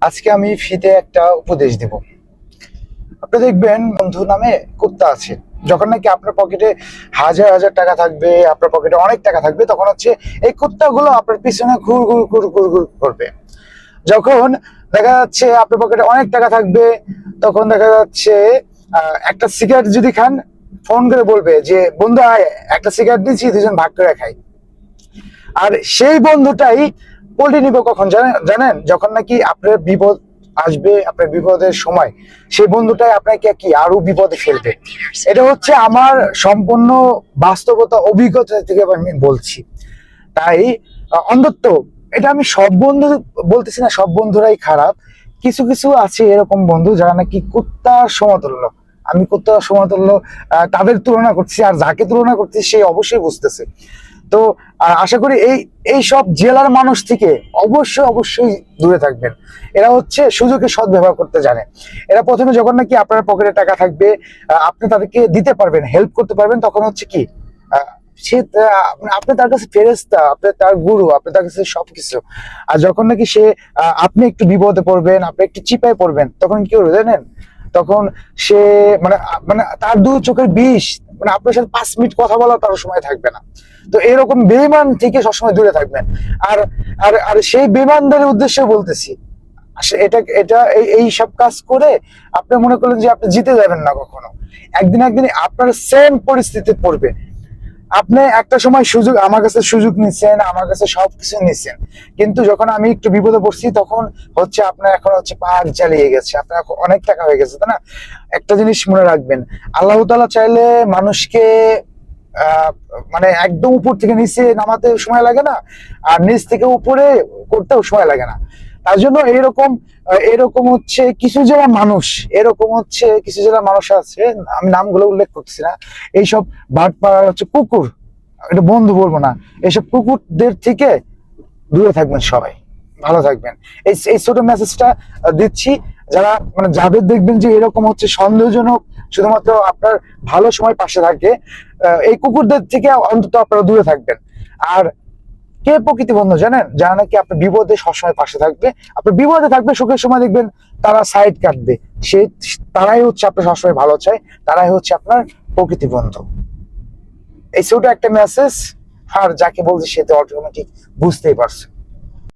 আজকে আমি ফ্রিতে একটা উপদেশ দেব। আপনি দেখবেন বন্ধু নামে কুত্তা আছে। যখন নাকি আপনার পকেটে হাজার হাজার টাকা থাকবে, আপনার পকেটে অনেক টাকা থাকবে, তখন হচ্ছে এই কুত্তাগুলো আপনার পিছনে ঘুর ঘুর ঘুর ঘুর ঘুর করবে। যখন দেখা যাচ্ছে আপনার পকেটে অনেক টাকা থাকবে, তখন দেখা যাচ্ছে একটা সিগারেট যদি খান, ফোন করে বলবে যে বন্ধু আয় একটা সিগারেট দিচ্ছি, দুজন ভাগ করে খাই। আর সেই বন্ধুটাই পল্টি নিবে কখন জানেন জানেন যখন নাকি আপনার বিপদ আসবে, আপনার বিপদের সময় সেই বন্ধুটাই আপনাকে কি আরো বিপদে ফেলবে। এটা হচ্ছে আমার সম্পূর্ণ বাস্তবতা অভিজ্ঞতা থেকে আমি বলছি। তাই অন্তত এটা আমি সব বন্ধু বলতেছি না, সব বন্ধুরাই খারাপ। কিছু কিছু আছে এরকম বন্ধু যারা নাকি কুত্তার সমতুল্য। আমি কুত্তার সমতুল্য তাদের তুলনা করছি, আর যাকে তুলনা করছি সে অবশ্যই বুঝতেছে। তো আশা করি এই সব জেলার মানুষ থেকে অবশ্যই অবশ্যই দূরে থাকবেন। এরা হচ্ছে সুযোগের সদ্ব্যবহার করতে জানে। এরা প্রথমে যখন নাকি আপনার পকেটে টাকা থাকবে, আপনি তাদেরকে দিতে পারবেন, হেল্প করতে পারবেন, তখন হচ্ছে কি সে আপনি তার কাছে ফেরেশতা, আপনি তার গুরু, আপনি তার কাছে সবকিছু। আর যখন নাকি সে আপনি একটু বিপদে পড়বেন, আপনি একটু চিপায় পড়বেন, তখন কি করবে জানেন? তখন সে মানে মানে তার দু চোখের বিষ, মানে আপনার সাথে 5 মিনিট কথা বলা তার সময় থাকবে না। তো এরকম বেঈমান থেকে সবসময় দূরে থাকবেন। আর আর আর সেই বেঈমানদের উদ্দেশ্যে বলতেছি, এটা এটা এই সব কাজ করে আপনি মনে করলেন যে আপনি জিতে যাবেন না কখনো। একদিন একদিন আপনার সেম পরিস্থিতি পড়বে। আপনি একটা সময় সুযোগ, আমার কাছে সুযোগ নিচ্ছেন, আমার কাছে সবকিছু নিচ্ছেন, কিন্তু যখন আমি একটু বিপদে পড়ছি তখন হচ্ছে আপনার এখন হচ্ছে পাক জ্বালিয়ে গেছে, আপনার অনেক টাকা হয়ে গেছে, তাই না? একটা জিনিস মনে রাখবেন, আল্লাহ তাআলা চাইলে মানুষকে আহ মানে একদম উপর থেকে নিচে নামাতে সময় লাগে না, আর নিচ থেকে উপরে করতেও সময় লাগে না। তার জন্য এরকম এরকম হচ্ছে কিছু জেলার মানুষ, এরকম হচ্ছে কিছু জেলার মানুষ আছে, আমি নামগুলো উল্লেখ করছি না। এইসব বাটপাড়া হচ্ছে কুকুর, এটা বন্ধু বলবো না, এইসব কুকুরদের থেকে দূরে থাকবেন সবাই। ভালো থাকবেন। এই এই ছোট মেসেজটা দিচ্ছি। যারা মানে যাদের দেখবেন যে এরকম হচ্ছে সন্দেহজনক, শুধুমাত্র আপনার ভালো সময় পাশে থাকে, এই কুকুরদের থেকে অন্তত আপনারা দূরে থাকবেন। আর কে প্রকৃতি বন্ধু জানেন? যারা নাকি আপনার বিপদে সবসময় পাশে থাকবে, আপনার বিপদে থাকবে, সুখের সময় দেখবেন তারা সাইড কাটবে। সে তারাই হচ্ছে আপনার সবসময় ভালো চায়, তারাই হচ্ছে আপনার প্রকৃতি বন্ধু। এই ছোট একটা মেসেজ, আর যাকে বলছি সে তো অটোমেটিক বুঝতেই পারছে।